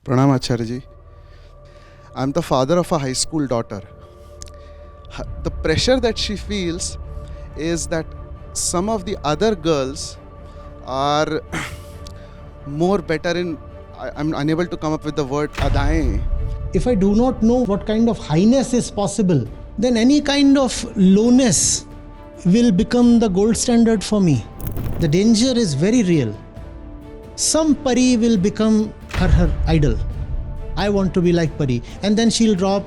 Pranam Acharya Ji. I'm the father of a high school daughter. The pressure that she feels is that some of the other girls are more better in, I'm unable to come up with the word adaएं. If I do not know what kind of highness is possible, then any kind of lowness will become the gold standard for me. The danger is very real. Some Pari will become her idol. I want to be like Pari. And then she'll drop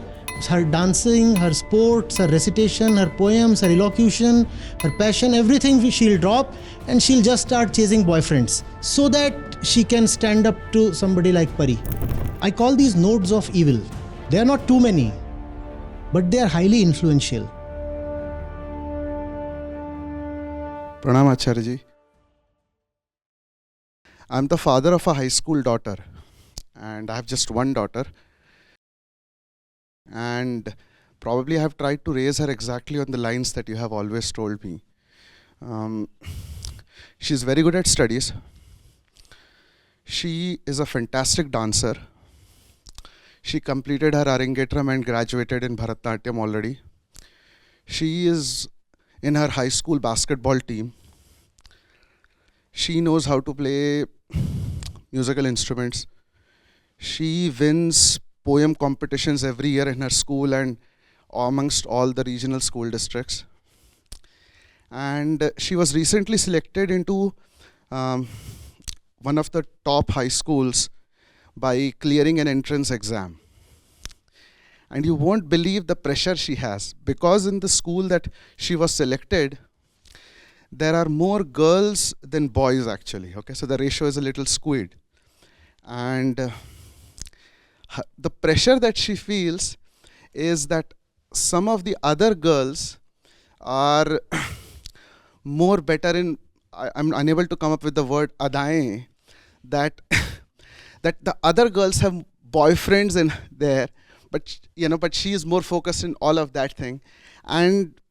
her dancing, her sports, her recitation, her poems, her elocution, her passion, everything she'll drop, and she'll just start chasing boyfriends so that she can stand up to somebody like Pari. I call these nodes of evil. They are not too many, but they are highly influential. Pranam Acharya Ji. I'm the father of a high school daughter, and I have just one daughter. And probably I have tried to raise her exactly on the lines that you have always told me. She's very good at studies. She is a fantastic dancer. She completed her Arangetram and graduated in Bharatanatyam already. She is in her high school basketball team. She knows how to play musical instruments. She wins poem competitions every year in her school and amongst all the regional school districts. And she was recently selected into one of the top high schools by clearing an entrance exam. And you won't believe the pressure she has, because in the school that she was selected, there are more girls than boys actually. Okay, so the ratio is a little skewed. And the pressure that she feels is that some of the other girls are more better in, I'm unable to come up with the word adaएं, that that the other girls have boyfriends in there, but she is more focused in all of that thing. And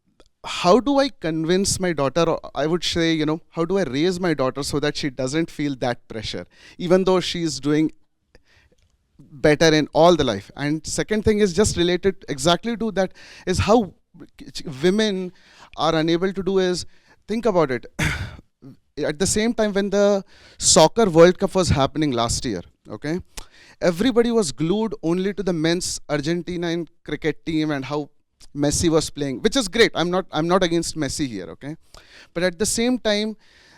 how do I convince my daughter, or I would say, how do I raise my daughter so that she doesn't feel that pressure, even though she is doing better in all the life? And second thing is just related exactly to that, is how women are unable to do is, think about it. At the same time when the soccer World Cup was happening last year, okay, everybody was glued only to the men's Argentine cricket team and how Messi was playing, which is great. I'm not against Messi here, okay? But at the same time,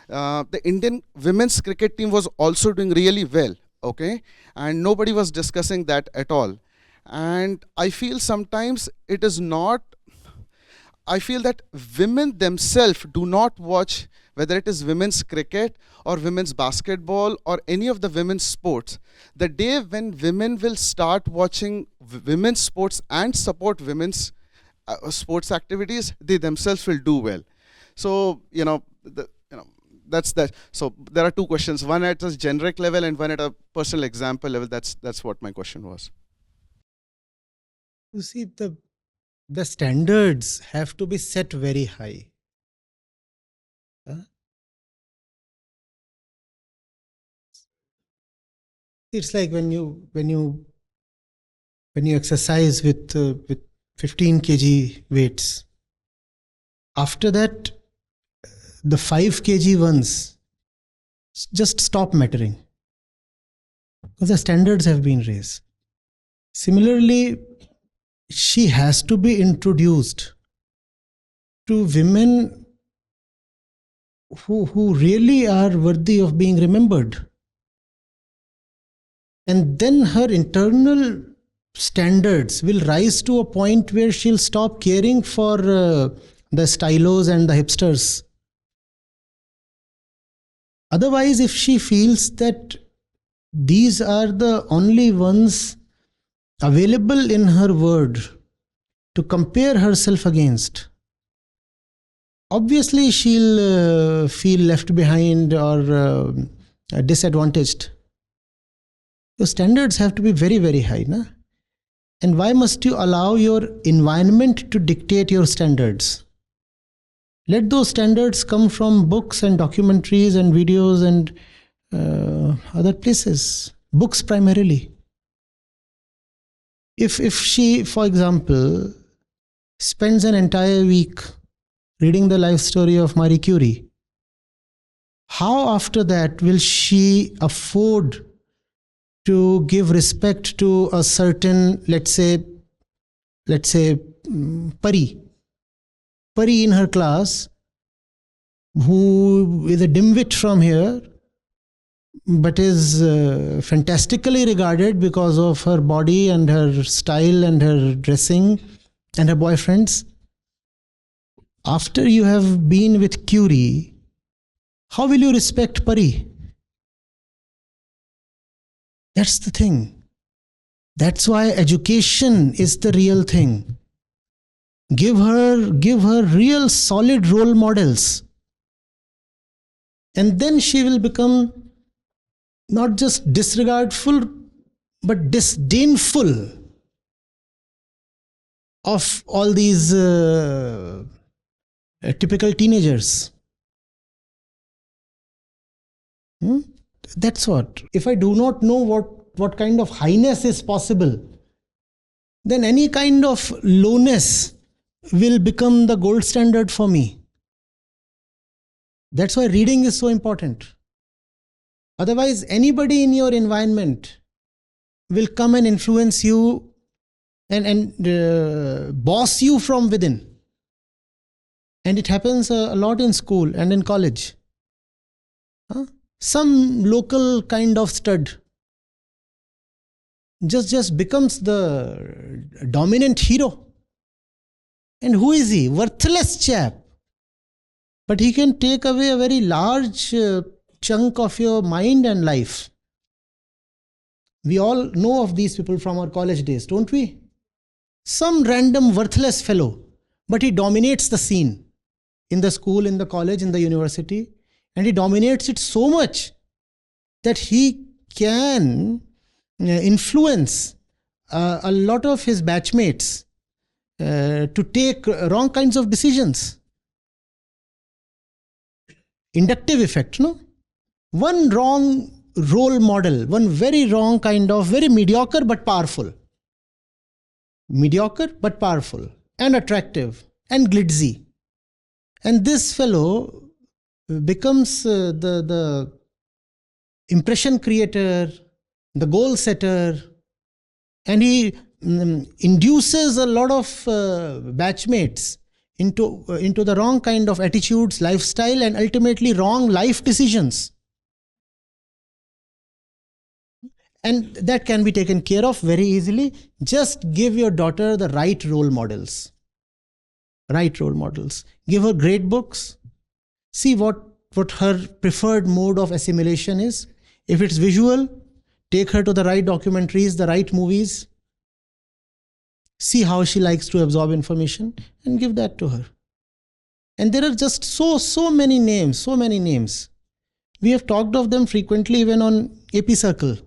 the Indian women's cricket team was also doing really well, okay? And nobody was discussing that at all. And I feel sometimes it is not, I feel that women themselves do not watch, whether it is women's cricket or women's basketball or any of the women's sports. The day when women will start watching women's sports and support women's sports activities, they themselves will do well. So, that's that. So there are two questions, one at a generic level and one at a personal example level. That's what my question was. You see, the standards have to be set very high. It's like when you exercise with 15 kg weights. After that, the 5 kg ones just stop mattering because the standards have been raised. Similarly, she has to be introduced to women who really are worthy of being remembered. And then her internal standards will rise to a point where she'll stop caring for the stylos and the hipsters. Otherwise, if she feels that these are the only ones available in her world to compare herself against, obviously she'll feel left behind or disadvantaged. Your standards have to be very, very high, na? And why must you allow your environment to dictate your standards? Let those standards come from books and documentaries and videos and other places. Books primarily. If she, for example, spends an entire week reading the life story of Marie Curie, how after that will she afford to give respect to a certain, let's say, Pari in her class, who is a dimwit from here, but is fantastically regarded because of her body and her style and her dressing and her boyfriends? After you have been with Curie, how will you respect Pari? That's the thing. That's why education is the real thing. Give her real solid role models. And then she will become not just disregardful, but disdainful of all these typical teenagers. That's what. If I do not know what kind of highness is possible, then any kind of lowness will become the gold standard for me. That's why reading is so important. Otherwise, anybody in your environment will come and influence you and boss you from within. And it happens a lot in school and in college. Some local kind of stud just becomes the dominant hero. And who is he? Worthless chap. But he can take away a very large chunk of your mind and life. We all know of these people from our college days, don't we? Some random worthless fellow, but he dominates the scene in the school, in the college, in the university, and he dominates it so much that he can influence a lot of his batchmates to take wrong kinds of decisions. Inductive effect, no? One wrong role model, one very wrong kind of, very mediocre but powerful. Mediocre but powerful and attractive and glitzy. And this fellow becomes the impression creator, the goal setter, and he induces a lot of batchmates into the wrong kind of attitudes, lifestyle, and ultimately wrong life decisions. And that can be taken care of very easily. Just give your daughter the right role models. Right role models. Give her great books. See what her preferred mode of assimilation is. If it's visual, take her to the right documentaries, the right movies. See how she likes to absorb information and give that to her. And there are just so many names, so many names. We have talked of them frequently even on AP Circle.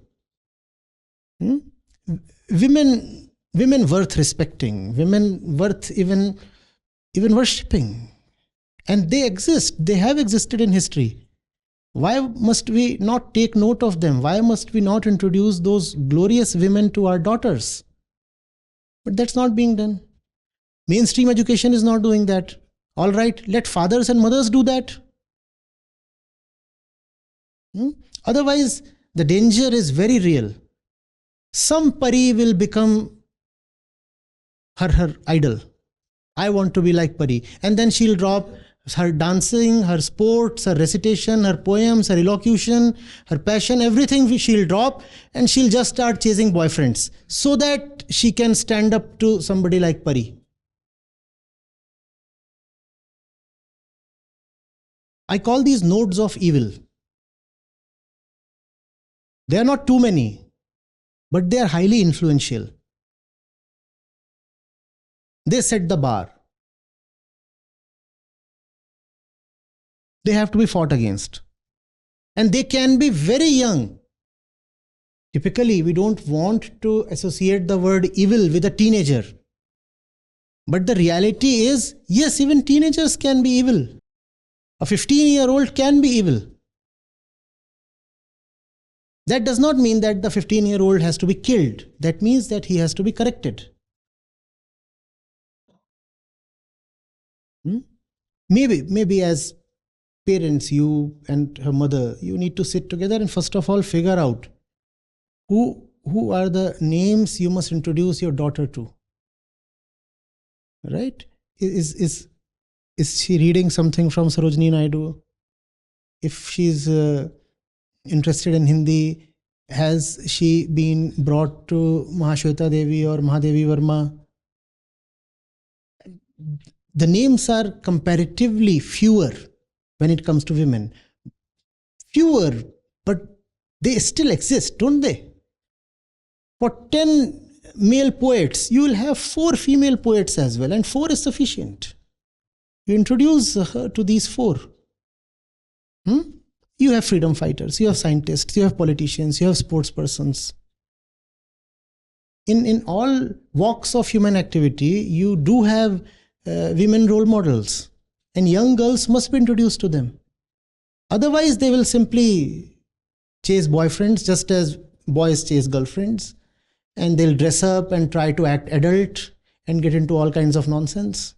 Women worth respecting, women worth even worshipping. And they exist, they have existed in history. Why must we not take note of them? Why must we not introduce those glorious women to our daughters? But that's not being done. Mainstream education is not doing that. All right, let fathers and mothers do that. Otherwise, the danger is very real. Some Pari will become her idol. I want to be like Pari. And then she'll drop her dancing, her sports, her recitation, her poems, her elocution, her passion, everything she'll drop, and she'll just start chasing boyfriends so that she can stand up to somebody like Pari. I call these nodes of evil. They are not too many, but they are highly influential. They set the bar. They have to be fought against. And they can be very young. Typically, we don't want to associate the word evil with a teenager. But the reality is, yes, even teenagers can be evil. A 15-year-old can be evil. That does not mean that the 15-year-old has to be killed. That means that he has to be corrected. Maybe as parents, you and her mother, you need to sit together and first of all figure out who are the names you must introduce your daughter to. Right? Is she reading something from Sarojini Naidu? If she's interested in Hindi, has she been brought to Mahashweta Devi or Mahadevi Verma? The names are comparatively fewer when it comes to women. Fewer, but they still exist, don't they? For 10 male poets, you will have 4 female poets as well, and 4 is sufficient. You introduce her to these 4. You have freedom fighters, you have scientists, you have politicians, you have sports persons. In all walks of human activity, you do have women role models, and young girls must be introduced to them. Otherwise, they will simply chase boyfriends just as boys chase girlfriends, and they'll dress up and try to act adult and get into all kinds of nonsense.